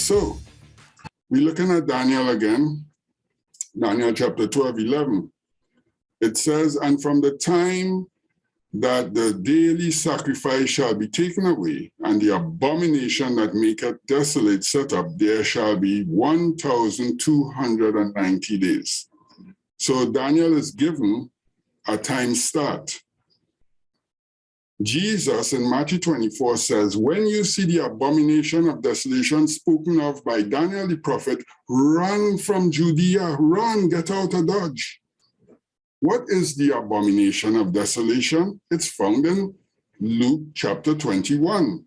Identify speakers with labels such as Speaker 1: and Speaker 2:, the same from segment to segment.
Speaker 1: So we're looking at Daniel again, Daniel chapter 12, 11. It says, and from the time that the daily sacrifice shall be taken away, and the abomination that maketh desolate set up, there shall be 1,290 days. So Daniel is given a time start. Jesus in Matthew 24 says, when you see the abomination of desolation spoken of by Daniel the prophet, run from Judea, run, get out of Dodge. What is the abomination of desolation? It's found in Luke chapter 21.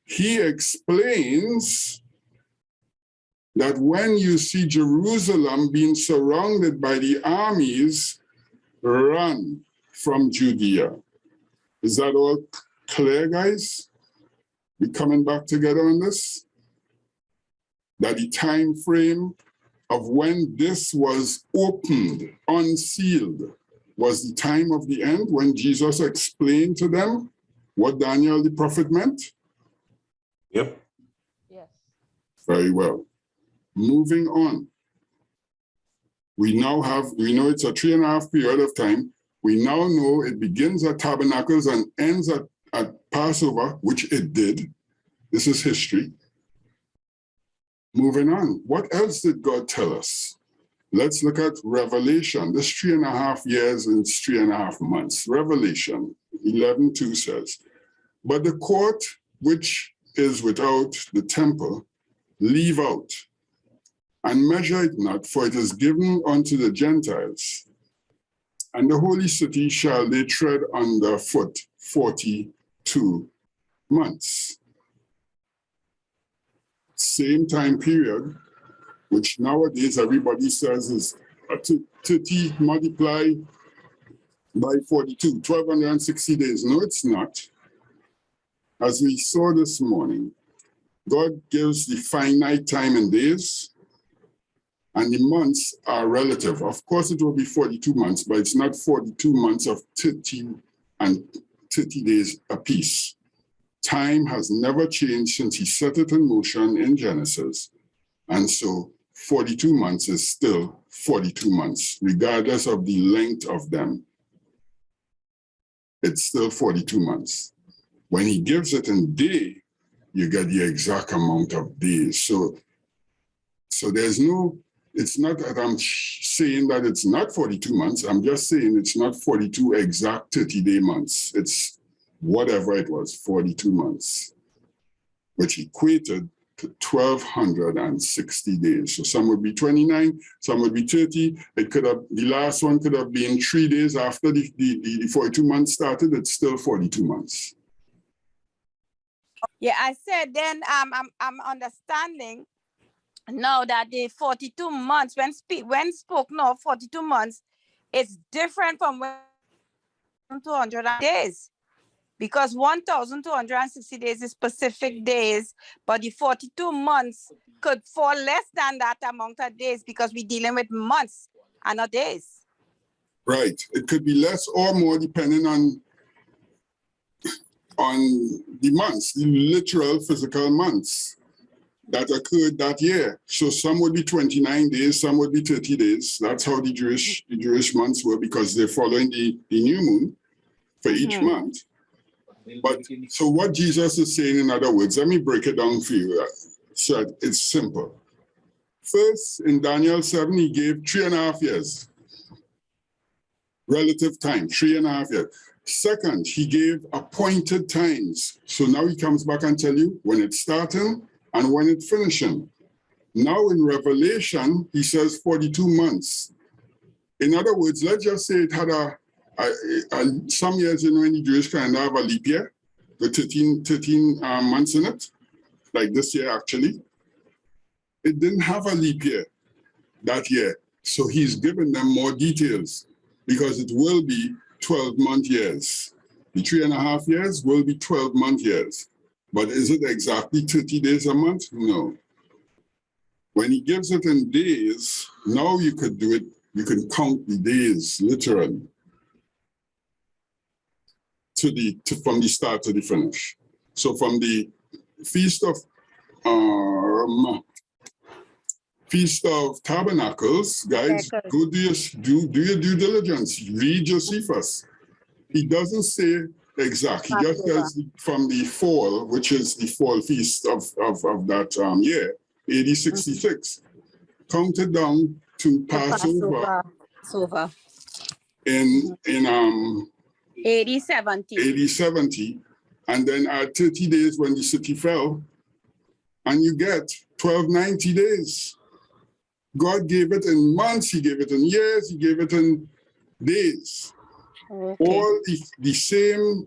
Speaker 1: He explains that when you see Jerusalem being surrounded by the armies, run from Judea. Is that all clear, guys? We coming back together on this? That the time frame of when this was opened, unsealed, was the time of the end when Jesus explained to them what Daniel the prophet meant?
Speaker 2: Yep.
Speaker 3: Yes.
Speaker 1: Very well. Moving on. We know it's a 3.5 period of time. We now know it begins at Tabernacles and ends at Passover, which it did. This is history. Moving on. What else did God tell us? Let's look at Revelation. This 3.5 years and 3.5 months. Revelation 11:2 says, but the court which is without the temple, leave out, and measure it not, for it is given unto the Gentiles. And the holy city shall they tread under foot 42 months. Same time period, which nowadays everybody says is 30 multiplied by 42, 1,260 days. No, it's not. As we saw this morning, God gives the finite time in days, and the months are relative. Of course, it will be 42 months, but it's not 42 months of 30 days apiece. Time has never changed since he set it in motion in Genesis. And so 42 months is still 42 months, regardless of the length of them. It's still 42 months. When he gives it in day, you get the exact amount of days. So there's no, it's not that I'm saying that it's not 42 months. I'm just saying it's not 42 exact 30-day months. It's whatever it was, 42 months, which equated to 1,260 days. So some would be 29, some would be 30. It could have, the last one could have been 3 days after the 42 months started. It's still 42 months.
Speaker 3: Yeah, I said then I'm understanding now that the 42 months, when spoke now 42 months, it's different from when 200 days. Because 1,260 days is specific days, but the 42 months could fall less than that amount of days because we're dealing with months and not days.
Speaker 1: Right. It could be less or more depending on the months, the literal physical months that occurred that year. So some would be 29 days, some would be 30 days. That's how the Jewish months were, because they're following the new moon for each month. But so what Jesus is saying, in other words, let me break it down for you. So it's simple. First, in Daniel 7, he gave 3.5 years. Relative time, 3.5 years. Second, he gave appointed times. So now he comes back and tell you when it's starting and when it's finishing. Now in Revelation, he says 42 months. In other words, let's just say it had some years, in the Jewish calendar have a leap year with 13 months in it, like this year actually. It didn't have a leap year that year. So he's given them more details because it will be 12-month years. The 3.5 years will be 12-month years. But is it exactly 30 days a month? No. When he gives it in days, now you could do it, you can count the days literally. From the start to the finish. So from the Feast of Feast of Tabernacles, guys, go do your due diligence. Read Josephus. He doesn't say exact. He just says from the fall, which is the fall feast of that year, AD 66, counted down to Passover in
Speaker 3: AD 70.
Speaker 1: AD 70, and then at 30 days when the city fell, and you get 1290 days. God gave it in months, he gave it in years, he gave it in days.
Speaker 3: Okay.
Speaker 1: All the same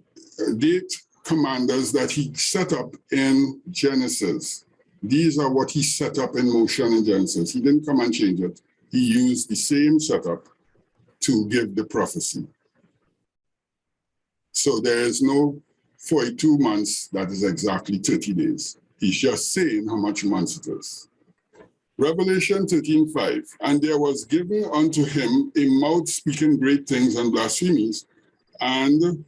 Speaker 1: date commanders that he set up in Genesis. These are what he set up in motion in Genesis. He didn't come and change it. He used the same setup to give the prophecy. So there is no 42 months that is exactly 30 days. He's just saying how much months it is. Revelation 13:5, and there was given unto him a mouth speaking great things and blasphemies, and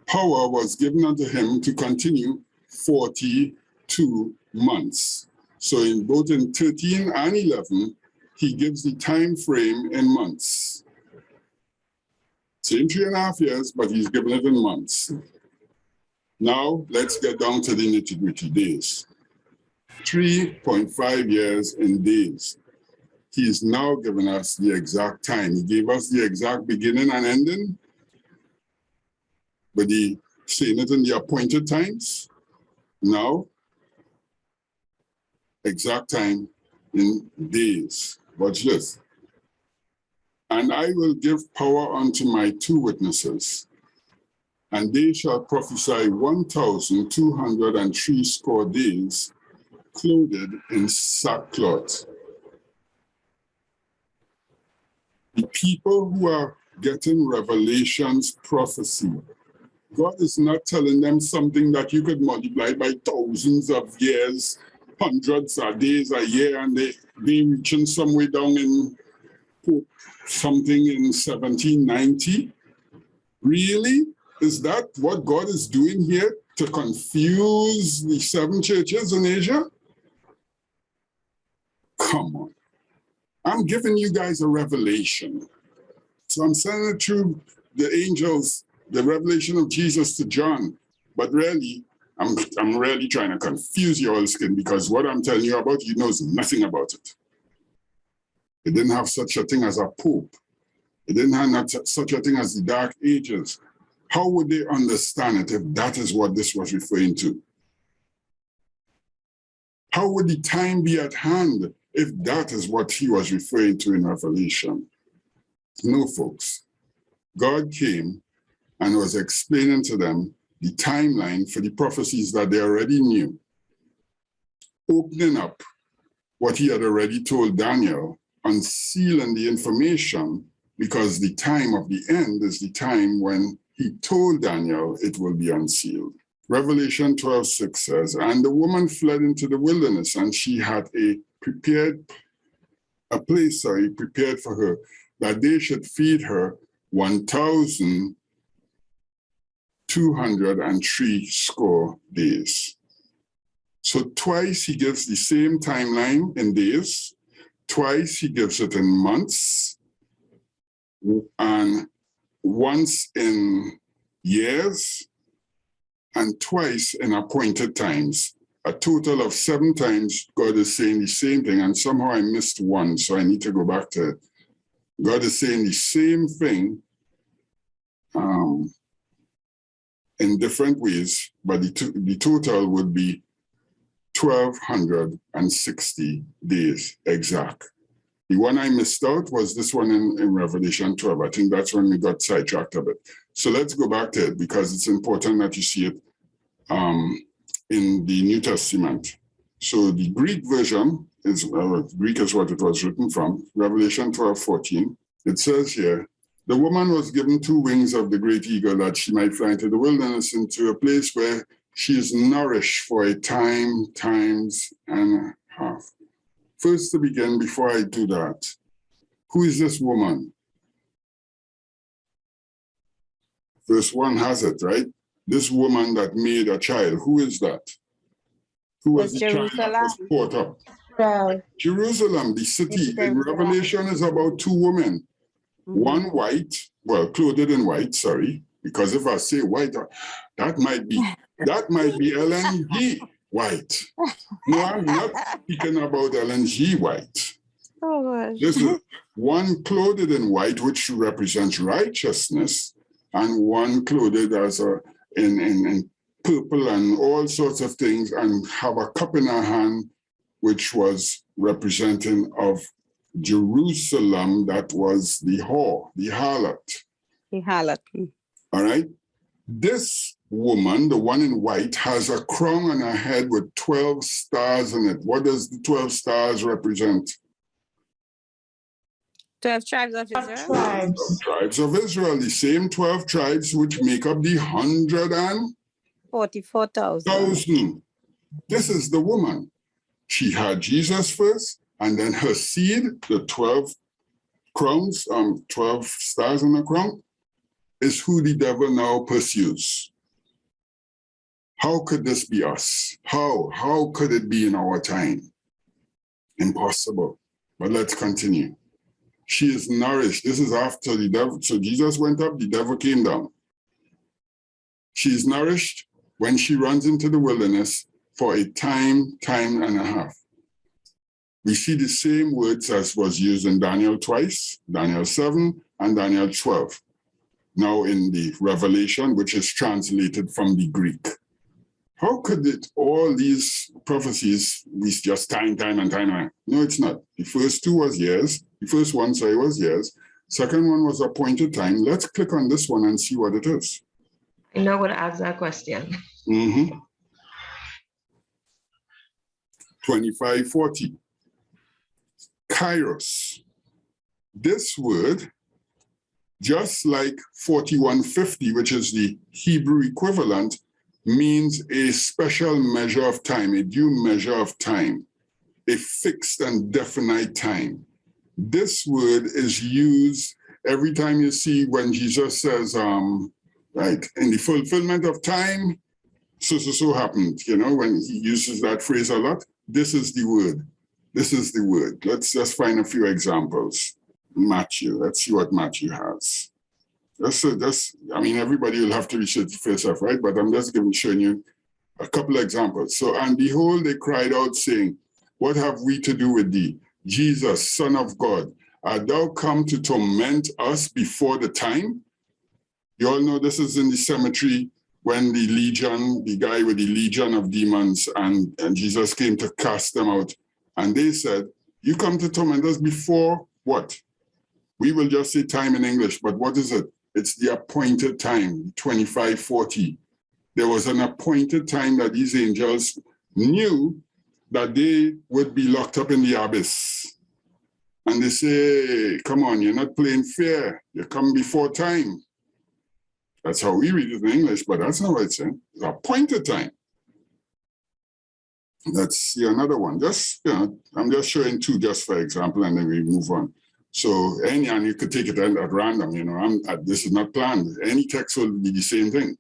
Speaker 1: power was given unto him to continue 42 months. So in both in 13 and 11, he gives the time frame in months. Same 3.5 years, but he's given it in months. Now let's get down to the nitty-gritty days. 3.5 years in days. He is now giving us the exact time. He gave us the exact beginning and ending, but he saying it in the appointed times. Now, exact time in days. Watch this. And I will give power unto my 2 witnesses, and they shall prophesy 1,260 days, clothed in sackcloth. The people who are getting Revelation's prophecy, God is not telling them something that you could multiply by thousands of years, hundreds of days, a year, and they reaching somewhere down in something in 1790. Really? Is that what God is doing here, to confuse the 7 churches in Asia? Come on. I'm giving you guys a revelation. So I'm sending it through the angels, the revelation of Jesus to John. But really, I'm really trying to confuse your skin, because what I'm telling you about, he knows nothing about it. It didn't have such a thing as a pope. It didn't have such a thing as the Dark Ages. How would they understand it if that is what this was referring to? How would the time be at hand if that is what he was referring to in Revelation? No, folks. God came and was explaining to them the timeline for the prophecies that they already knew, opening up what he had already told Daniel, unsealing the information, because the time of the end is the time when he told Daniel it will be unsealed. Revelation 12:6 says, and the woman fled into the wilderness, and she had a place prepared for her, that they should feed her 1,260 days. So twice he gives the same timeline in days, twice he gives it in months, and once in years, and twice in appointed times. A total of 7 times God is saying the same thing, and somehow I missed one, so I need to go back to it. God is saying the same thing in different ways, but the total would be 1,260 days exact. The one I missed out was this one in Revelation 12. I think that's when we got sidetracked a bit. So let's go back to it, because it's important that you see it in the New Testament. So the Greek version is, Greek is what it was written from, Revelation 12:14. It says here, the woman was given 2 wings of the great eagle, that she might fly into the wilderness, into a place where she is nourished for a time, times and a half. First, to begin, before I do that, who is this woman? Verse 1 has it, right? This woman that made a child, who is that? Who was
Speaker 3: Was
Speaker 1: the child that was
Speaker 3: Jerusalem.
Speaker 1: caught up?
Speaker 4: Right.
Speaker 1: Jerusalem, the city in
Speaker 3: Jerusalem.
Speaker 1: Revelation is about two women. One white, well, clothed in white, sorry, because if I say white, that might be Ellen G. White. No, I'm not speaking about Ellen G. White.
Speaker 3: Oh gosh.
Speaker 1: This is one clothed in white, which represents righteousness, and one clothed as in purple and all sorts of things, and have a cup in her hand, which was representing of Jerusalem, that was the whore, the harlot.
Speaker 3: The harlot.
Speaker 1: All right. This woman, the one in white, has a crown on her head with 12 stars in it. What does the 12 stars represent?
Speaker 3: 12 tribes of Israel.
Speaker 4: Tribes.
Speaker 1: Tribes of Israel, the same 12 tribes which make up the 144,000.
Speaker 3: 44,000.
Speaker 1: This is the woman. She had Jesus first, and then her seed, the 12 crowns, 12 stars on the crown, is who the devil now pursues. How could this be us? How could it be in our time? Impossible. But let's continue. She is nourished. This is after the devil. So Jesus went up, the devil came down. She is nourished when she runs into the wilderness for a time and a half. We see the same words as was used in Daniel twice, Daniel 7 and Daniel 12. Now in the Revelation, which is translated from the Greek. How could it, all these prophecies, be just time and time? No, it's not. The first two was years. The first one, sorry, was years. Second one was appointed time. Let's click on this one and see what it is.
Speaker 4: I know what to ask that question.
Speaker 1: 2540. Kairos. This word, just like 4150, which is the Hebrew equivalent, means a special measure of time, a due measure of time, a fixed and definite time. This word is used every time you see when Jesus says, right, in the fulfillment of time, so happened, you know, when he uses that phrase a lot. This is the word. This is the word. Let's just find a few examples. Matthew, let's see what Matthew has. I mean, everybody will have to research for yourself, right? But I'm just showing you a couple of examples. So, and behold, they cried out, saying, what have we to do with thee, Jesus, Son of God? Art thou come to torment us before the time? You all know this is in the cemetery when the legion, the guy with the legion of demons, and Jesus came to cast them out. And they said, you come to torment us before what? We will just say time in English, but what is it? It's the appointed time, 2540. There was an appointed time that these angels knew that they would be locked up in the abyss. And they say, come on, you're not playing fair. You come before time. That's how we read it in English, but that's not what it's saying. It's appointed time. Let's see another one. Just, you know, I'm just showing two just for example, and then we move on. So, and you could take it at random, you know, this is not planned. Any text will be the same thing.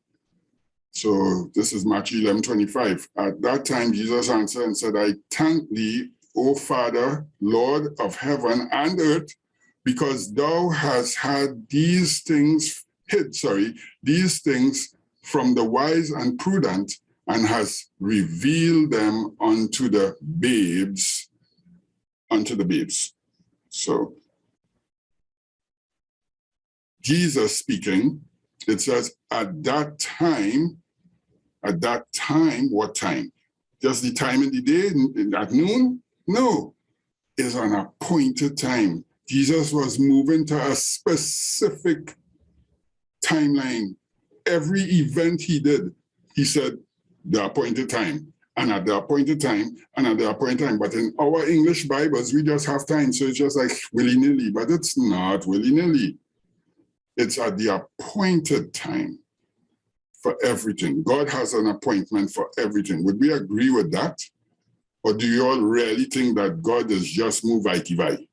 Speaker 1: So this is Matthew 11:25. At that time, Jesus answered and said, I thank thee, O Father, Lord of heaven and earth, because thou hast had these things from the wise and prudent, and has revealed them unto the babes. So Jesus speaking, it says, at that time, what time? Just the time in the day, at noon? No, it's an appointed time. Jesus was moving to a specific timeline. Every event he did, he said, the appointed time, and at the appointed time, and at the appointed time. But in our English Bibles, we just have time, so it's just like willy-nilly, but it's not willy-nilly. It's at the appointed time for everything. God has an appointment for everything. Would we agree with that? Or do you all really think that God is just move vai?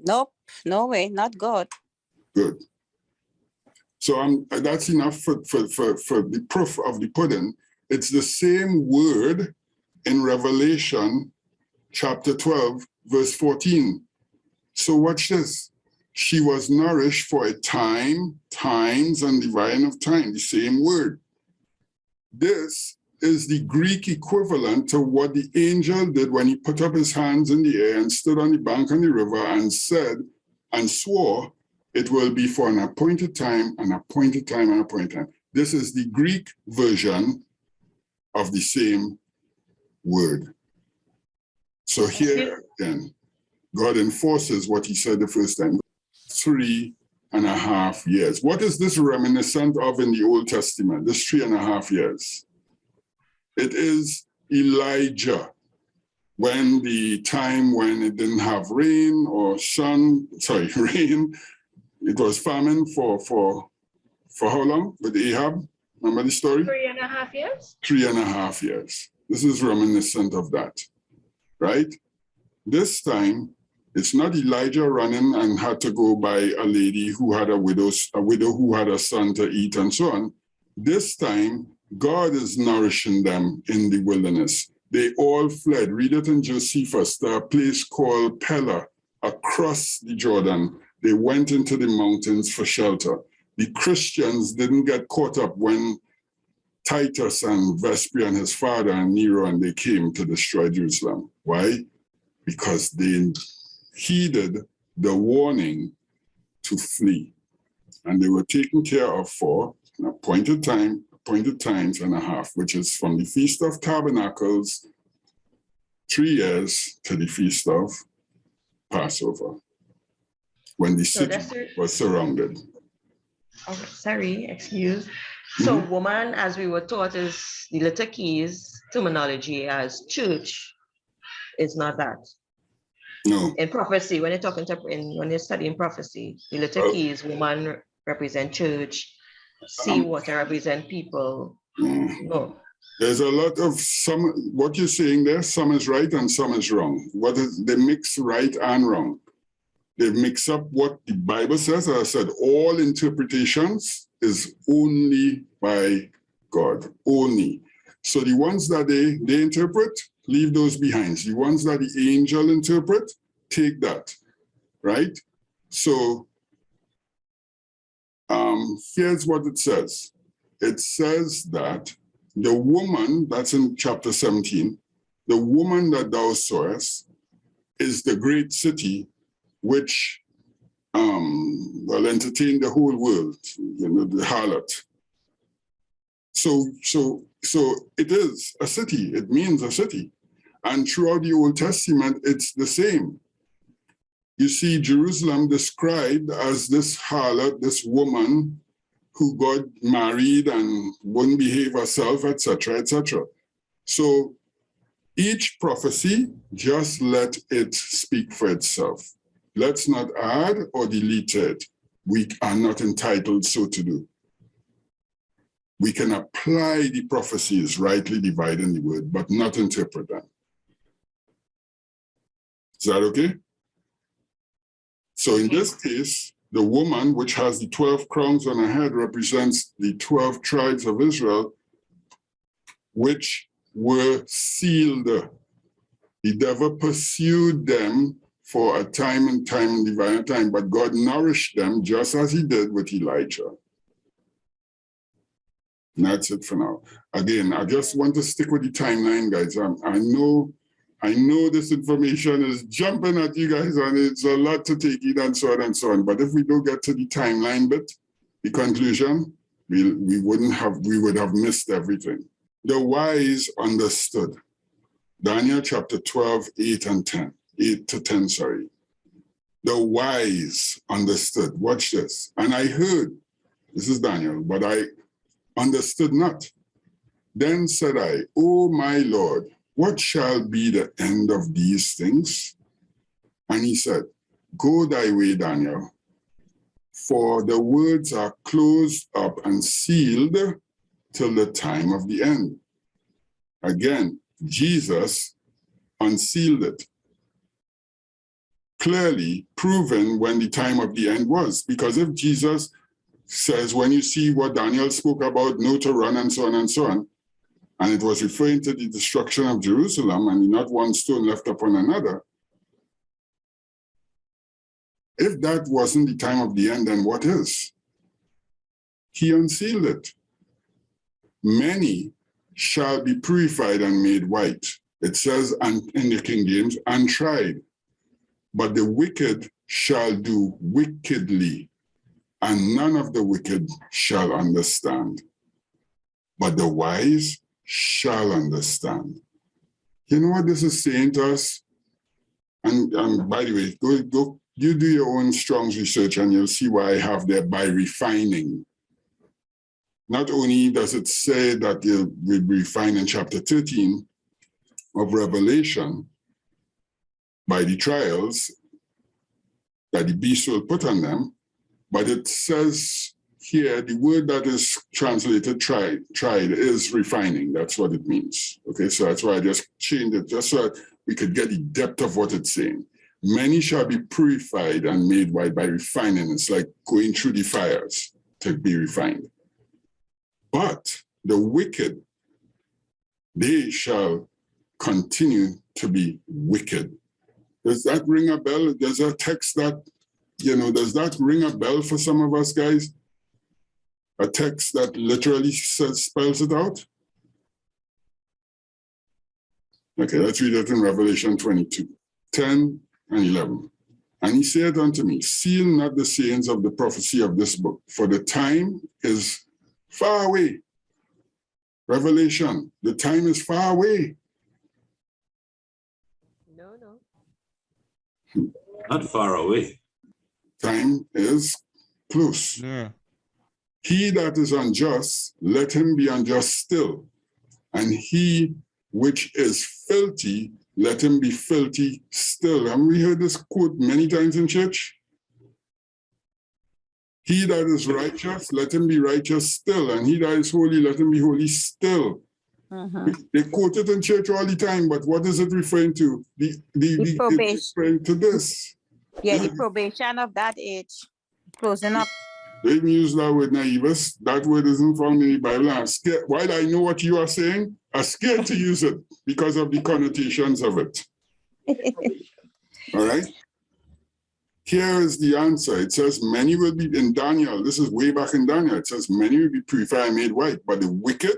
Speaker 3: Nope, no way, not God.
Speaker 1: Good. So that's enough for the proof of the pudding It's the same word in Revelation chapter 12, verse 14. So watch this. She was nourished for a time, times, and dividing of time, the same word. This is the Greek equivalent to what the angel did when he put up his hands in the air and stood on the bank of the river and said and swore, it will be for an appointed time, an appointed time, an appointed time. This is the Greek version of the same word. So here again, God enforces what he said the first time, 3.5 years. What is this reminiscent of in the Old Testament, this 3.5 years? It is Elijah, when the time when it didn't have rain or rain, it was famine for how long with Ahab? Remember the story?
Speaker 4: 3.5 years?
Speaker 1: 3.5 years. This is reminiscent of that, right? This time, it's not Elijah running and had to go by a lady who had a widow who had a son to eat and so on. This time, God is nourishing them in the wilderness. They all fled. Read it in Josephus, the place called Pella, across the Jordan. They went into the mountains for shelter. The Christians didn't get caught up when Titus and Vespasian, his father, and Nero, and they came to destroy Jerusalem. Why? Because they heeded the warning to flee. And they were taken care of for an appointed time, appointed times and a half, which is from the Feast of Tabernacles, 3 years, to the Feast of Passover, when the city was surrounded.
Speaker 4: Oh, sorry, excuse. So woman, as we were taught, is the letter keys terminology as church is not that.
Speaker 1: No.
Speaker 4: In prophecy, when you're talking to when you're studying prophecy, the letter keys, woman represent church, sea water represent people. No.
Speaker 1: There's a lot of what you're saying there, some is right and some is wrong. They mix right and wrong. They mix up what the Bible says. As I said, all interpretations is only by God, only. So the ones that they interpret, leave those behind. The ones that the angel interpret, take that, right? So here's what it says. It says that the woman, that's in chapter 17, the woman that thou sawest is the great city which will entertain the whole world, the harlot. So it is a city, it means a city. And throughout the Old Testament, it's the same. You see Jerusalem described as this harlot, this woman who got married and wouldn't behave herself, etc., etc. So each prophecy, just let it speak for itself. Let's not add or delete it. We are not entitled so to do. We can apply the prophecies, rightly dividing the word, but not interpret them. Is that okay? So in this case, the woman, which has the 12 crowns on her head, represents the 12 tribes of Israel, which were sealed. The devil pursued them for a time and divine time, but God nourished them just as he did with Elijah. And that's it for now. Again, I just want to stick with the timeline, guys. I know this information is jumping at you guys and it's a lot to take in and so on and so on. But if we don't get to the timeline bit, the conclusion, we would have missed everything. The wise understood. Daniel chapter 12, 8 and 10. 8 to 10, sorry. The wise understood. Watch this. And I heard, this is Daniel, but I understood not. Then said I, O my Lord, what shall be the end of these things? And he said, go thy way, Daniel, for the words are closed up and sealed till the time of the end. Again, Jesus unsealed it, clearly proven when the time of the end was. Because if Jesus says, when you see what Daniel spoke about, know to run and so on, and it was referring to the destruction of Jerusalem and not one stone left upon another, if that wasn't the time of the end, then what is? He unsealed it. Many shall be purified and made white. It says and in the King James, and tried. But the wicked shall do wickedly, and none of the wicked shall understand. But the wise shall understand. You know what this is saying to us? And by the way, go, you do your own Strong's research and you'll see why I have there by refining. Not only does it say that you'll be refined in chapter 13 of Revelation by the trials that the beast will put on them, but it says here, the word that is translated tried is refining. That's what it means. Okay, so that's why I just changed it, just so that we could get the depth of what it's saying. Many shall be purified and made white by refining. It's like going through the fires to be refined. But the wicked, they shall continue to be wicked. Does that ring a bell? Does that text that, does that ring a bell for some of us guys? A text that literally spells it out? Okay, let's read it in Revelation 22, 10 and 11. And he said unto me, seal not the sayings of the prophecy of this book, for the time is far away. Revelation, the time is far away.
Speaker 4: No.
Speaker 2: Not far away.
Speaker 1: Time is close.
Speaker 5: Yeah.
Speaker 1: He that is unjust, let him be unjust still. And he which is filthy, let him be filthy still. Haven't we heard this quote many times in church? He that is righteous, let him be righteous still. And he that is holy, let him be holy still. They quote it in church all the time, but what is it referring to?
Speaker 3: The probation.
Speaker 1: It's referring to this.
Speaker 3: Yeah, the probation of that age. Closing up.
Speaker 1: They even use that word naivus. That word isn't found in the Bible. I'm scared. While I know what you are saying, I'm scared to use it because of the connotations of it. All right? Here is the answer. It says, many will be in Daniel. This is way back in Daniel. It says, many will be purified and made white, but the wicked,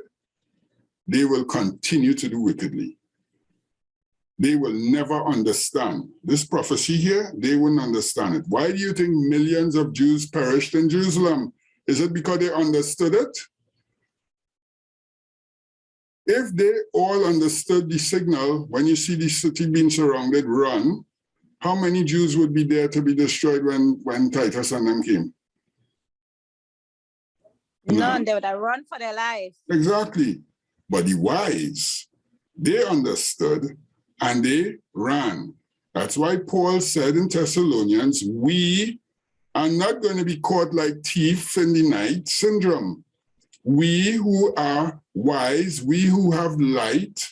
Speaker 1: they will continue to do wickedly. They will never understand. This prophecy here, they wouldn't understand it. Why do you think millions of Jews perished in Jerusalem? Is it because they understood it? If they all understood the signal, when you see the city being surrounded, run, how many Jews would be there to be destroyed when Titus and them came?
Speaker 3: None, they would have run for their lives.
Speaker 1: Exactly. But the wise, they understood and they ran. That's why Paul said in Thessalonians, we are not going to be caught like thief in the night syndrome. We who are wise, we who have light,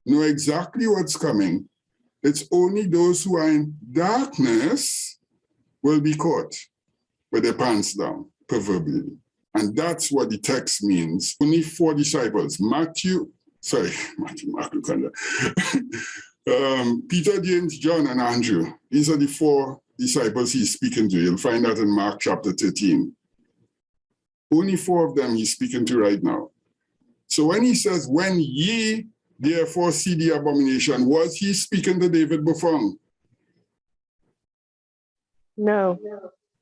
Speaker 1: know exactly what's coming. It's only those who are in darkness will be caught with their pants down, proverbially. And that's what the text means. Only 4 disciples, Mark, Peter, James, John, and Andrew. These are the 4 disciples he's speaking to. You'll find that in Mark chapter 13. Only 4 of them he's speaking to right now. So when he says, when ye therefore see the abomination, was he speaking to David Buffon?
Speaker 4: No.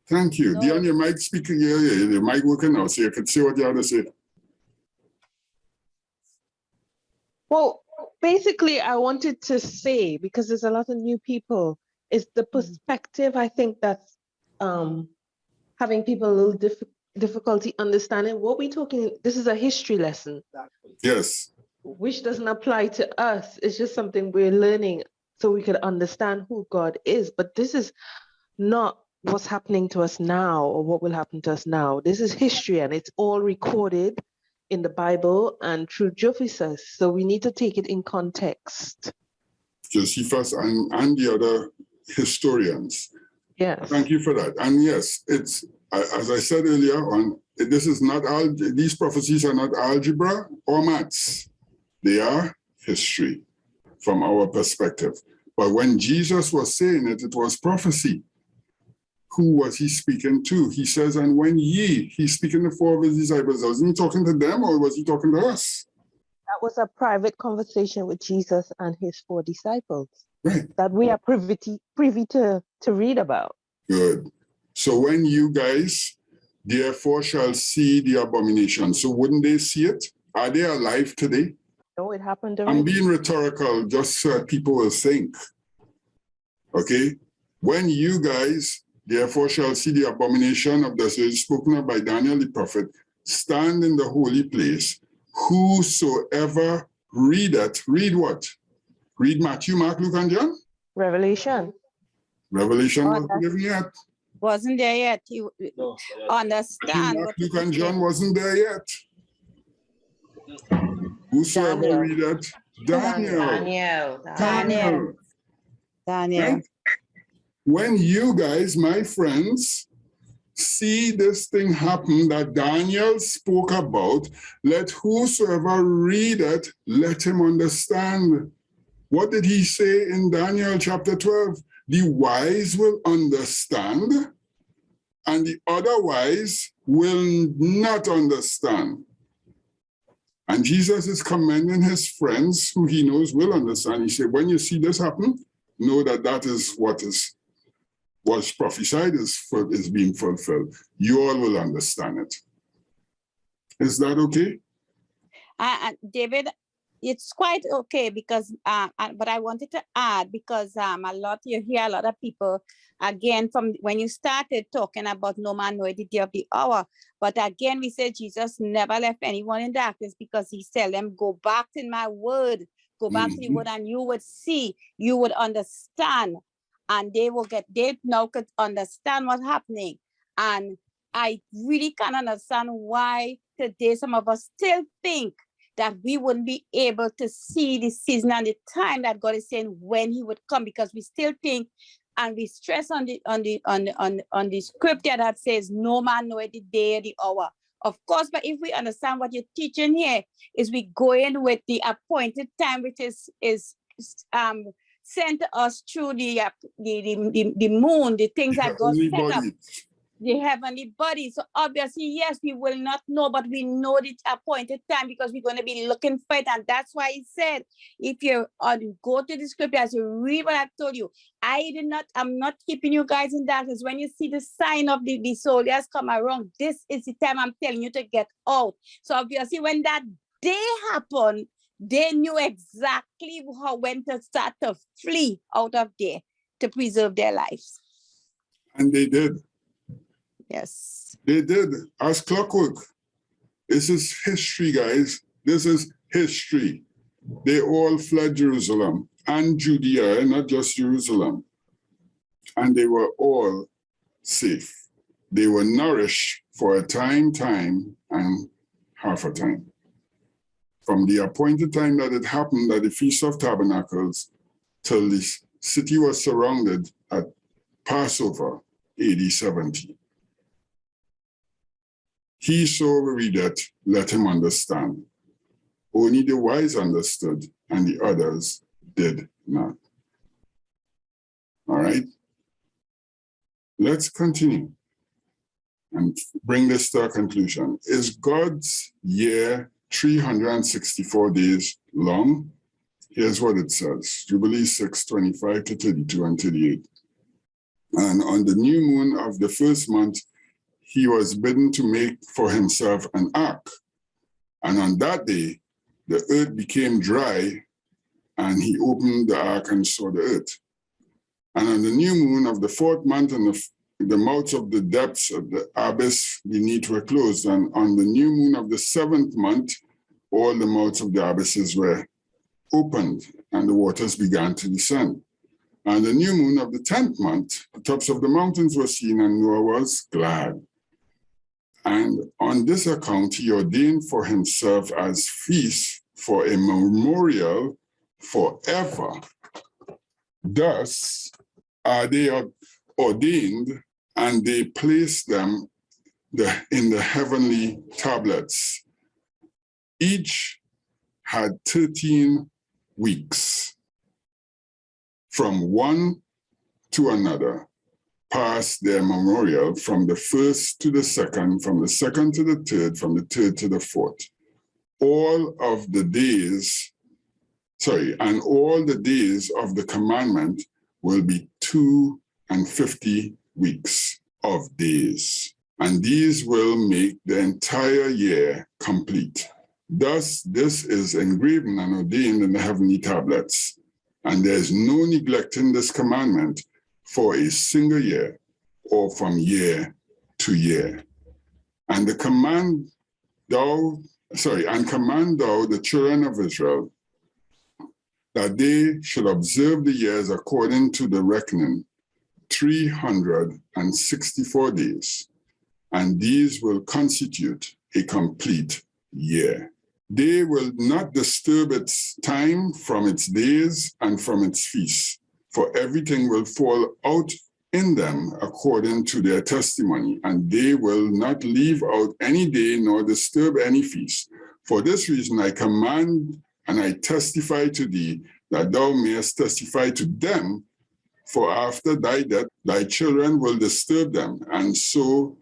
Speaker 1: Thank you.
Speaker 3: No.
Speaker 1: Dion, your mic speaking. Yeah, the mic working now, so you can say what you have to say.
Speaker 6: Well, basically, I wanted to say, because there's a lot of new people, is the perspective, I think that's having people a little difficulty understanding what we're talking. This is a history lesson.
Speaker 1: Yes.
Speaker 6: Which doesn't apply to us. It's just something we're learning so we could understand who God is. But this is not what's happening to us now or what will happen to us now. This is history, and it's all recorded in the Bible and through Josephus. So we need to take it in context.
Speaker 1: Josephus and the other historians.
Speaker 6: Yes.
Speaker 1: Thank you for that. And yes, it's, as I said earlier on, this is not, these prophecies are not algebra or maths. They are history from our perspective. But when Jesus was saying it, it was prophecy. Who was he speaking to? He says, and when he's speaking to 4 of his disciples. Wasn't he talking to them or was he talking to us?
Speaker 6: That was a private conversation with Jesus and his 4 disciples.
Speaker 1: Right.
Speaker 6: That we are privy to read about.
Speaker 1: Good. So when you guys, therefore, shall see the abomination. So wouldn't they see it? Are they alive today?
Speaker 6: No, it happened
Speaker 1: I'm
Speaker 6: already.
Speaker 1: being rhetorical just so people will think. Okay? When you guys, therefore, shall see the abomination of the spoken of by Daniel the prophet, stand in the holy place. Whosoever readeth, read what? Read Matthew, Mark, Luke, and John?
Speaker 6: Revelation.
Speaker 1: Revelation
Speaker 3: Oh,
Speaker 1: wasn't given yet.
Speaker 3: Wasn't there yet. You understand
Speaker 1: Mark,
Speaker 3: what
Speaker 1: Luke,
Speaker 3: it
Speaker 1: and
Speaker 3: is
Speaker 1: John
Speaker 3: there.
Speaker 1: wasn't there yet. Whosoever
Speaker 6: Daniel.
Speaker 1: readeth, Daniel.
Speaker 3: Daniel.
Speaker 1: Right? When you guys, my friends, see this thing happen that Daniel spoke about, let whosoever readeth, let him understand. What did he say in Daniel chapter 12? The wise will understand, and the otherwise will not understand. And Jesus is commending his friends who he knows will understand. He said, when you see this happen, know that that is what was prophesied is being fulfilled. You all will understand it. Is that okay?
Speaker 3: David, it's quite okay because, but I wanted to add because you hear a lot of people, again, from when you started talking about no man knoweth the day of the hour. But again, we said Jesus never left anyone in darkness because he said them, go back to my word, go back to the word and you would see, you would understand. And they now could understand what's happening. And I really can't understand why today some of us still think that we wouldn't be able to see the season and the time that God is saying when he would come, because we still think and we stress on the scripture that says no man knoweth the day or the hour. Of course, but if we understand what you're teaching here, is we go in with the appointed time, which is sent to us through the moon, the things that God set up, the heavenly body. So obviously, yes, we will not know, but we know the appointed time because we're going to be looking for it. And that's why he said, if you go to the scriptures, you read what I told you. I'm not keeping you guys in darkness. When you see the sign of the soldiers come around, this is the time I'm telling you to get out. So obviously, when that day happened, they knew exactly when to start to flee out of there to preserve their lives.
Speaker 1: And they did.
Speaker 3: Yes.
Speaker 1: They did, as clockwork. This is history, guys. This is history. They all fled Jerusalem and Judea, not just Jerusalem. And they were all safe. They were nourished for a time, and half a time. From the appointed time that it happened at the Feast of Tabernacles till the city was surrounded at Passover, AD 70. He so readeth, let him understand. Only the wise understood, and the others did not. All right? Let's continue and bring this to a conclusion. Is God's year 364 days long? Here's what it says. Jubilee 6, 25 to 32 and 38. And on the new moon of the first month, he was bidden to make for himself an ark. And on that day, the earth became dry, and he opened the ark and saw the earth. And on the new moon of the fourth month, and the mouths of the depths of the abyss beneath were closed. And on the new moon of the seventh month, all the mouths of the abysses were opened, and the waters began to descend. And the new moon of the 10th month, the tops of the mountains were seen, and Noah was glad. And on this account, he ordained for himself as feasts for a memorial forever. Thus are they ordained, and they placed them in the heavenly tablets. Each had 13 weeks from one to another, past their memorial, from the first to the second, from the second to the third, from the third to the fourth. All of the days, and all the days of the commandment will be 250 weeks of days. And these will make the entire year complete. Thus, this is engraven and ordained in the heavenly tablets. And there is no neglecting this commandment for a single year or from year to year. And command thou the children of Israel that they should observe the years according to the reckoning, 364 days, and these will constitute a complete year. They will not disturb its time from its days and from its feasts, for everything will fall out in them according to their testimony, and they will not leave out any day nor disturb any feast. For this reason I command and I testify to thee, that thou mayest testify to them, for after thy death thy children will disturb them, and so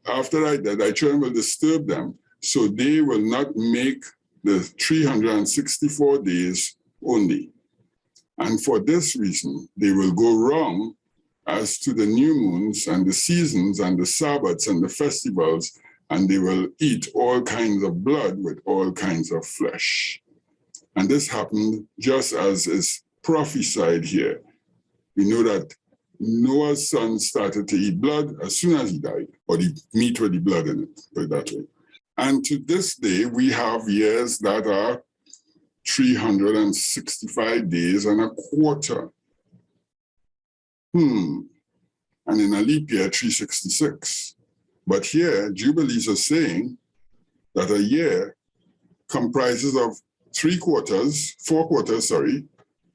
Speaker 1: after thy death thy children will disturb them, so they will not make the 364 days only. And for this reason, they will go wrong as to the new moons and the seasons and the Sabbaths and the festivals, and they will eat all kinds of blood with all kinds of flesh. And this happened just as is prophesied here. We know that Noah's son started to eat blood as soon as he died, or the meat with the blood in it, put it that way. And to this day, we have years that are 365 days and a quarter. And in a leap year, 366. But here, Jubilees are saying that a year comprises of 4 quarters,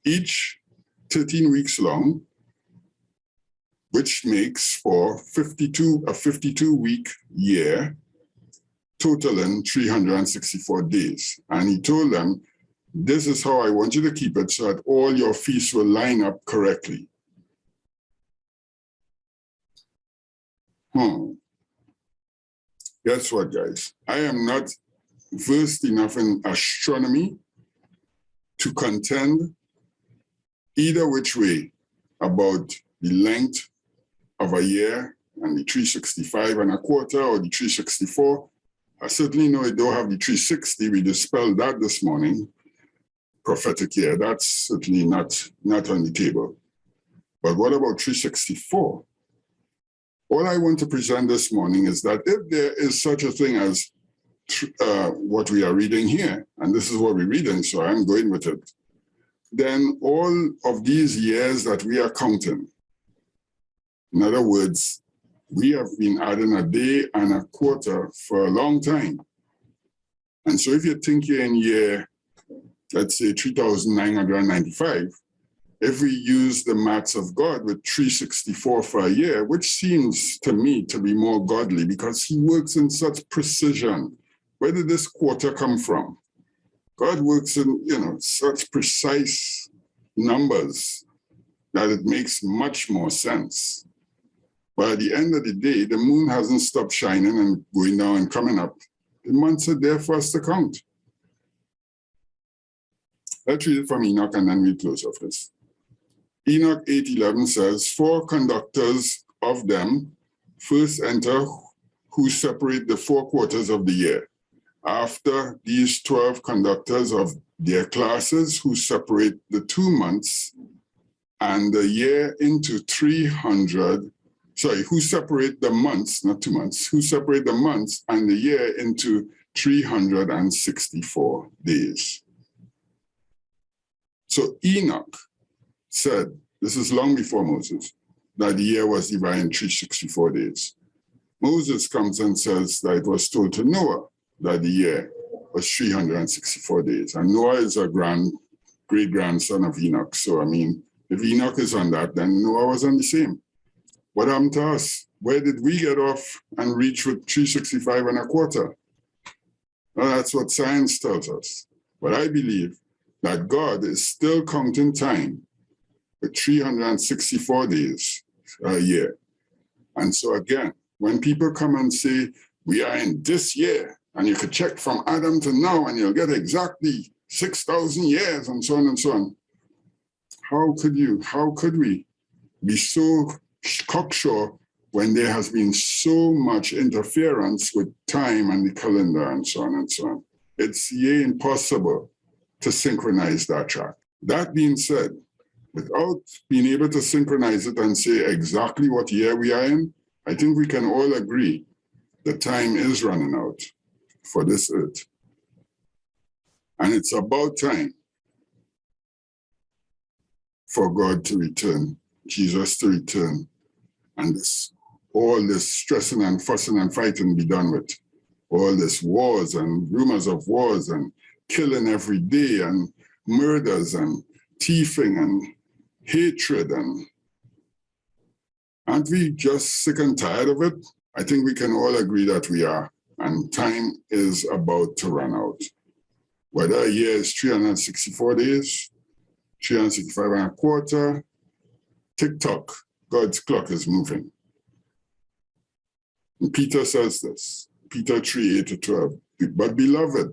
Speaker 1: each 13 weeks long, which makes for a 52-week year, totaling 364 days. And he told them, this is how I want you to keep it so that all your feasts will line up correctly. Guess what, guys? I am not versed enough in astronomy to contend either which way about the length of a year and the 365 and a quarter or the 364. I certainly know I don't have the 360. We dispelled that this morning. Prophetic year, that's certainly not on the table. But what about 364? All I want to present this morning is that if there is such a thing as what we are reading here, and this is what we're reading, so I'm going with it, then all of these years that we are counting, in other words, we have been adding a day and a quarter for a long time. And so if you think you're in year, let's say 3,995, if we use the maths of God with 364 for a year, which seems to me to be more godly because he works in such precision. Where did this quarter come from? God works in, such precise numbers that it makes much more sense. But at the end of the day, the moon hasn't stopped shining and going down and coming up. The months are there for us to count. Let's read it from Enoch and then we close off this. Enoch 8:11 says, 4 conductors of them first enter who separate the 4 quarters of the year. After these 12 conductors of their classes who separate the 2 months and the year into 300, who separate the months, not 2 months, who separate the months and the year into 364 days. So Enoch said, this is long before Moses, that the year was divided in 364 days. Moses comes and says that it was told to Noah that the year was 364 days. And Noah is a great-grandson of Enoch. So, if Enoch is on that, then Noah was on the same. What happened to us? Where did we get off and reach with 365 and a quarter? Now, that's what science tells us. But I believe that God is still counting time with 364 days a year. And so again, when people come and say, we are in this year, and you could check from Adam to now, and you'll get exactly 6,000 years, and so on and so on. How could we be so cocksure when there has been so much interference with time and the calendar and so on and so on? It's impossible to synchronize that track. That being said, without being able to synchronize it and say exactly what year we are in, I think we can all agree the time is running out for this earth. And it's about time for God to return, Jesus to return, and all this stressing and fussing and fighting be done with. All this wars and rumors of wars and killing every day and murders and thieving and hatred. And aren't we just sick and tired of it? I think we can all agree that we are. And time is about to run out. Whether a year is 364 days, 365 and a quarter, tick-tock, God's clock is moving. And Peter says this, Peter 3:8-12. But beloved,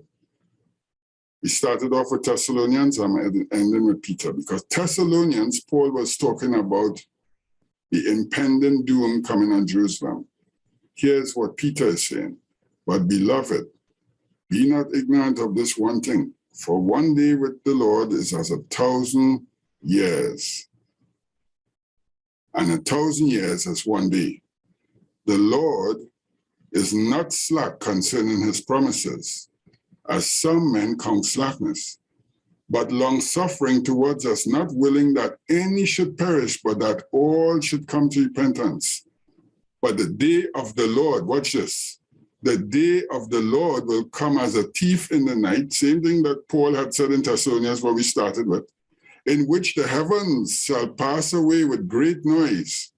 Speaker 1: we started off with Thessalonians, I'm ending with Peter, because Thessalonians, Paul was talking about the impending doom coming on Jerusalem. Here's what Peter is saying. But beloved, be not ignorant of this one thing, for one day with the Lord is as 1,000 years, and 1,000 years as one day. The Lord is not slack concerning his promises, as some men count slackness, but long-suffering towards us, not willing that any should perish, but that all should come to repentance. But the day of the Lord, watch this, the day of the Lord will come as a thief in the night, same thing that Paul had said in Thessalonians, what we started with, in which the heavens shall pass away with great noise,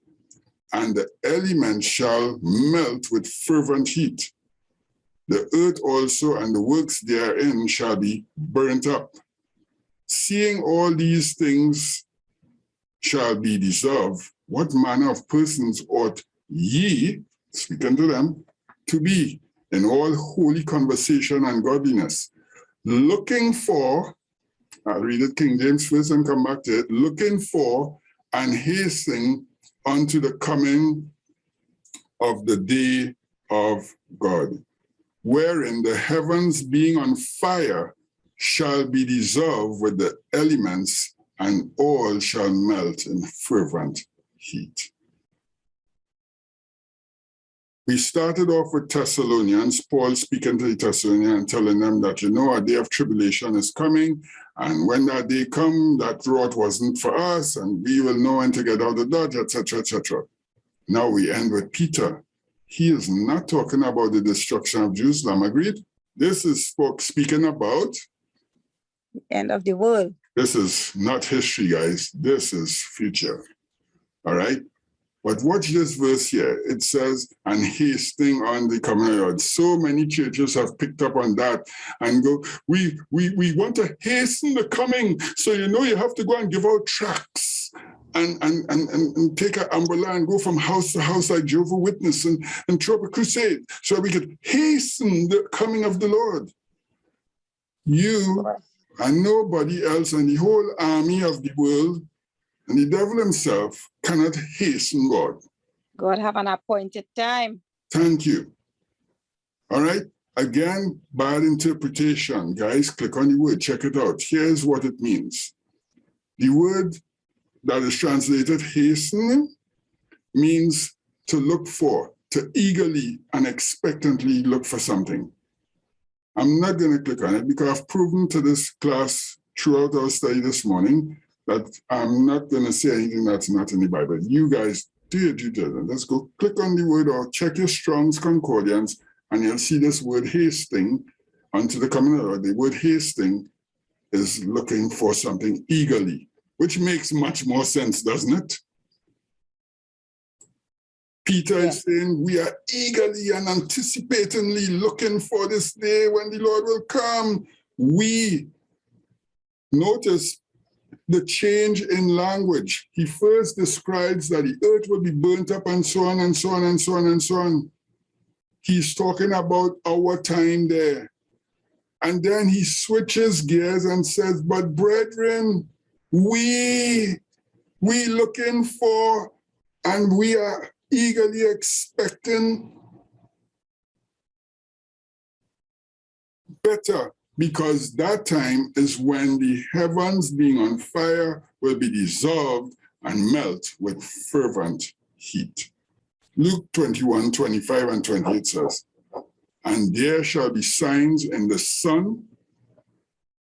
Speaker 1: and the elements shall melt with fervent heat. The earth also and the works therein shall be burnt up. Seeing all these things shall be dissolved, what manner of persons ought ye, speaking to them, to be in all holy conversation and godliness, looking for, I'll read it King James first and come back to it, looking for and hastening unto the coming of the day of God, wherein the heavens being on fire shall be dissolved with the elements, and all shall melt in fervent heat. We started off with Thessalonians, Paul speaking to the Thessalonians and telling them that, you know, a day of tribulation is coming, and when that day comes, that wrath wasn't for us, and we will know when to get out of the dodge, etc., etc. Now we end with Peter. He is not talking about the destruction of Jerusalem, agreed? This is speaking about
Speaker 3: The end of the world.
Speaker 1: This is not history, guys. This is future. All right? But watch this verse here. It says, and hastening on the coming of the Lord. So many churches have picked up on that and go, we want to hasten the coming. So, you know, you have to go and give out tracts and take an umbrella and go from house to house like Jehovah's Witness and throw up a crusade so we could hasten the coming of the Lord. You and nobody else and the whole army of the world and the devil himself cannot hasten God.
Speaker 3: God have an appointed time.
Speaker 1: Thank you. All right. Again, bad interpretation. Guys, click on the word. Check it out. Here's what it means. The word that is translated hasten means to look for, to eagerly and expectantly look for something. I'm not going to click on it because I've proven to this class throughout our study this morning that I'm not going to say anything that's not in the Bible. You guys do your due diligence. Let's go click on the word or check your Strong's Concordance and you'll see this word hasting unto the coming of the Lord. The word hasting is looking for something eagerly, which makes much more sense, doesn't it? Peter is saying, we are eagerly and anticipatingly looking for this day when the Lord will come. We notice the change in language. He first describes that the earth will be burnt up and so on and so on and so on and so on. He's talking about our time there. And then he switches gears and says, but brethren, we looking for and we are eagerly expecting better, because that time is when the heavens being on fire will be dissolved and melt with fervent heat. Luke 21, 25 and 28 says, and there shall be signs in the sun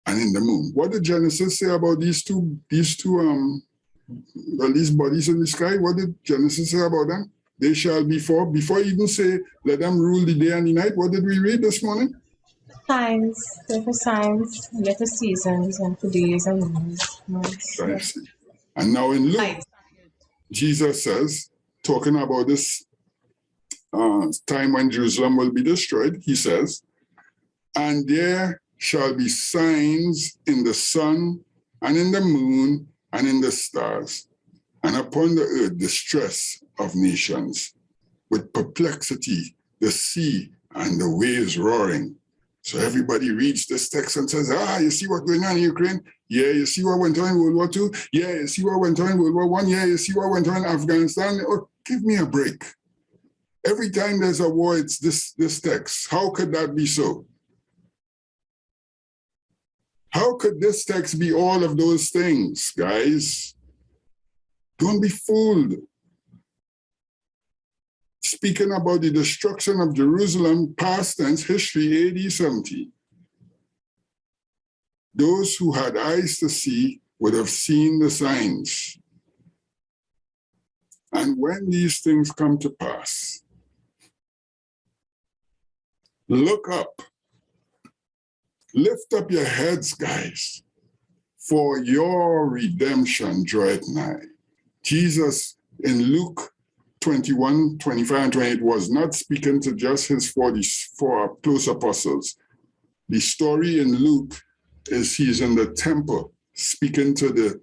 Speaker 1: and in the moon. What did Genesis say about these bodies in the sky? What did Genesis say about them? They shall be before even say, let them rule the day and the night. What did we read this morning?
Speaker 5: Signs, they're for signs, they're for seasons, and for days and months.
Speaker 1: And now in Luke, Jesus says, talking about this time when Jerusalem will be destroyed, he says, and there shall be signs in the sun and in the moon and in the stars, and upon the earth distress of nations, with perplexity, the sea and the waves roaring. So everybody reads this text and says, you see what's going on in Ukraine? Yeah, you see what went on in World War II? Yeah, you see what went on in World War I? Yeah, you see what went on in Afghanistan? Oh, give me a break. Every time there's a war, it's this text. How could that be so? How could this text be all of those things, guys? Don't be fooled. Speaking about the destruction of Jerusalem, past tense, history, AD 70. Those who had eyes to see would have seen the signs. And when these things come to pass, look up. Lift up your heads, guys, for your redemption draweth nigh. Jesus in Luke 21, 25, and 28 was not speaking to just his 44 close apostles. The story in Luke is he's in the temple speaking to the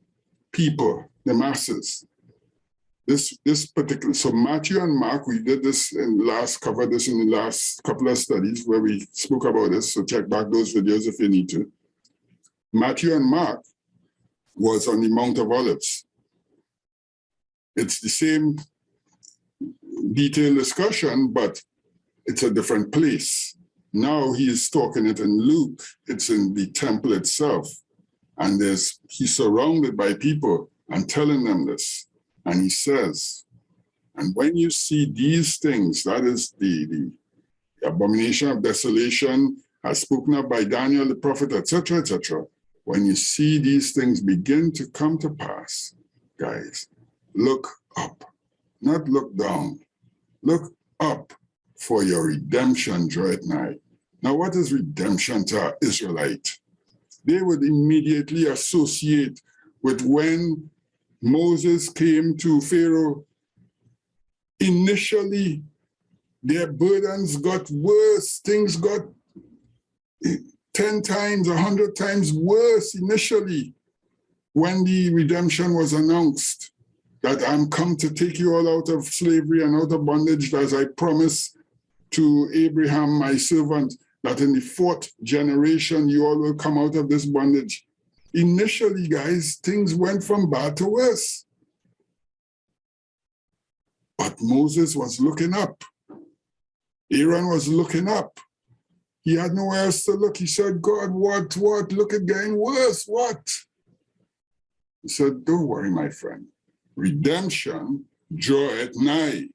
Speaker 1: people, the masses. This particular, so Matthew and Mark, we did this covered this in the last couple of studies where we spoke about this, so check back those videos if you need to. Matthew and Mark was on the Mount of Olives. It's the same detailed discussion, but it's a different place. Now he is talking it in Luke, it's in the temple itself. And he's surrounded by people and telling them this. And he says, and when you see these things, that is the abomination of desolation, as spoken of by Daniel the prophet, etc., etc. When you see these things begin to come to pass, guys, look up, not look down. Look up, for your redemption draweth nigh. Now, what is redemption to our Israelite? They would immediately associate with when Moses came to Pharaoh. Initially, their burdens got worse. Things got 10 times, 100 times worse initially when the redemption was announced. That I'm come to take you all out of slavery and out of bondage, as I promised to Abraham, my servant, that in the 4th generation, you all will come out of this bondage. Initially, guys, things went from bad to worse. But Moses was looking up. Aaron was looking up. He had nowhere else to look. He said, God, what? Look at getting worse, what? He said, don't worry, my friend. Redemption draweth nigh.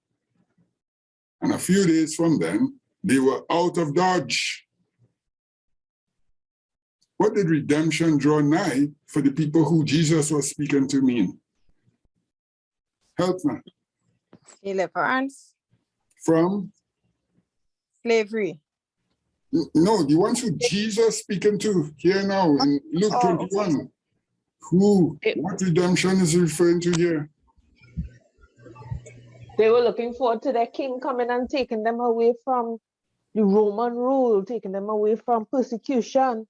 Speaker 1: And a few days from then, they were out of Dodge. What did redemption draw nigh for the people who Jesus was speaking to mean? Help me.
Speaker 3: Deliverance.
Speaker 1: From?
Speaker 3: Slavery.
Speaker 1: No, the ones who Jesus speaking to here now in Luke 21. Okay. What redemption is he referring to here?
Speaker 6: They were looking forward to their king coming and taking them away from the Roman rule, taking them away from persecution.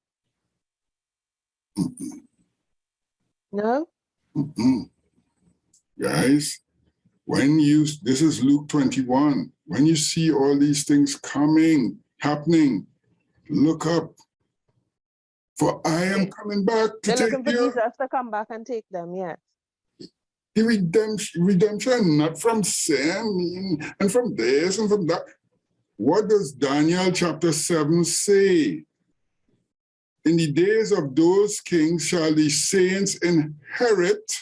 Speaker 6: No?
Speaker 1: Guys, this is Luke 21, when you see all these things happening, look up. For I am coming back to
Speaker 6: They're
Speaker 1: take
Speaker 6: looking for
Speaker 1: you.
Speaker 6: Jesus to come back and take them, yes.
Speaker 1: The redemption, not from sin and from this and from that. What does Daniel chapter 7 say? In the days of those kings shall the saints inherit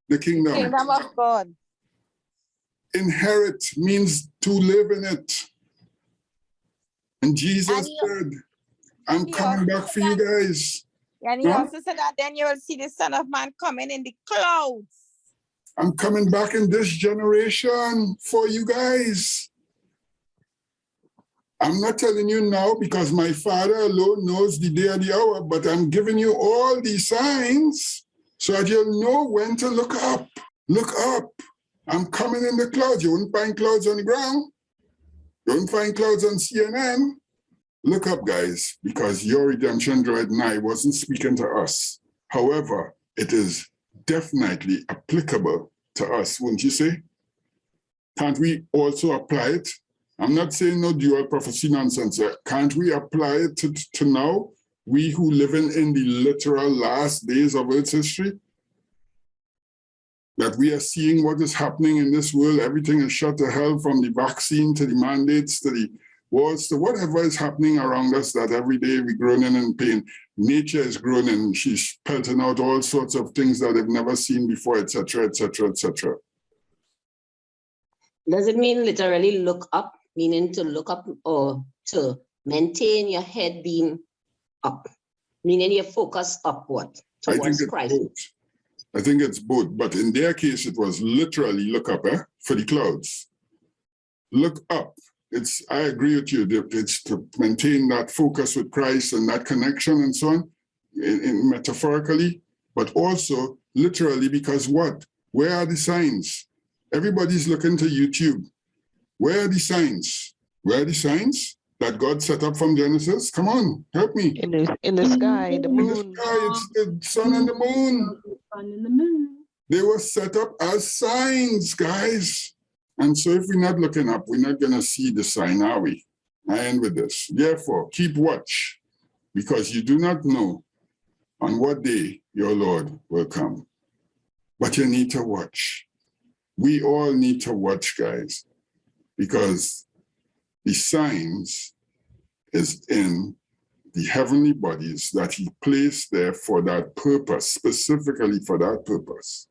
Speaker 1: the kingdom.
Speaker 3: Kingdom of God.
Speaker 1: Inherit means to live in it. And Jesus
Speaker 3: And
Speaker 1: said, I'm
Speaker 3: he
Speaker 1: coming
Speaker 3: also
Speaker 1: back for
Speaker 3: said
Speaker 1: you guys.
Speaker 3: And he
Speaker 1: Huh?
Speaker 3: also said that then you will see the Son of Man coming in the clouds.
Speaker 1: I'm coming back in this generation for you guys. I'm not telling you now because my Father alone knows the day and the hour, but I'm giving you all these signs so that you'll know when to look up. Look up. I'm coming in the clouds. You wouldn't find clouds on the ground. You wouldn't find clouds on CNN. Look up, guys, because your redemption draweth nigh wasn't speaking to us. However, it is definitely applicable to us, wouldn't you say? Can't we also apply it? I'm not saying no dual prophecy nonsense. Can't we apply it to now? We who living in the literal last days of Earth's history? That we are seeing what is happening in this world. Everything is shut to hell, from the vaccine to the mandates to the wars to whatever is happening around us, that every day we're groaning in pain. Nature is groaning. She's pelting out all sorts of things that they've never seen before, etc., etc., etc.
Speaker 7: Does it mean literally look up, meaning to look up or to maintain your head being up, meaning your focus upward towards Christ?
Speaker 1: I think it's both, but in their case, it was literally look up for the clouds. Look up. I agree with you. It's to maintain that focus with Christ and that connection and so on, in metaphorically, but also literally, because what? Where are the signs? Everybody's looking to YouTube. Where are the signs? Where are the signs that God set up from Genesis? Come on, help me.
Speaker 6: In the sky, the
Speaker 1: In
Speaker 6: moon.
Speaker 1: the sky, it's the sun and the moon.
Speaker 5: Sun and the moon.
Speaker 1: They were set up as signs, guys. And so if we're not looking up, we're not going to see the sign, are we? I end with this. Therefore, keep watch, because you do not know on what day your Lord will come. But you need to watch. We all need to watch, guys, because the signs is in the heavenly bodies that he placed there for that purpose, specifically for that purpose.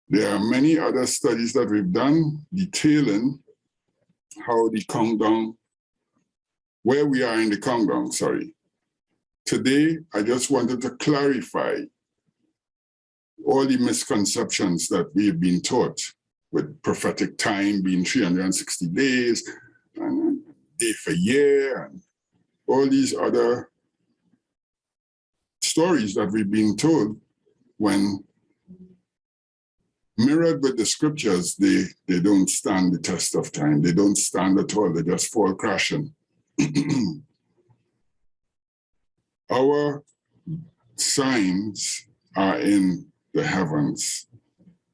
Speaker 1: There are many other studies that we've done detailing how the countdown, where we are in the countdown, sorry. Today, I just wanted to clarify all the misconceptions that we've been taught, with prophetic time being 360 days, and day for year, and all these other stories that we've been told, when mirrored with the scriptures, they don't stand the test of time. They don't stand at all. They just fall crashing. Our signs are in the heavens.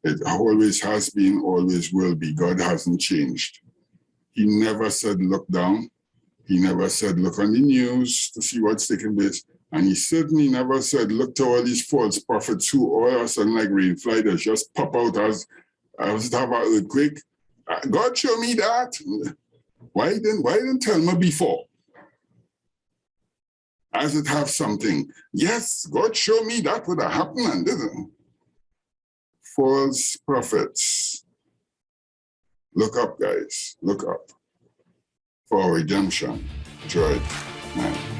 Speaker 1: It always has been, always will be. God hasn't changed. He never said, look down. He never said, look on the news to see what's taking place. And he certainly never said, look to all these false prophets who all of a sudden, like rainfly, they just pop out as it have an earthquake. God show me that. Why didn't tell me before? As it have something. Yes, God show me that would have happened and didn't. False prophets. Look up, guys. Look up. For redemption. Joy. Man.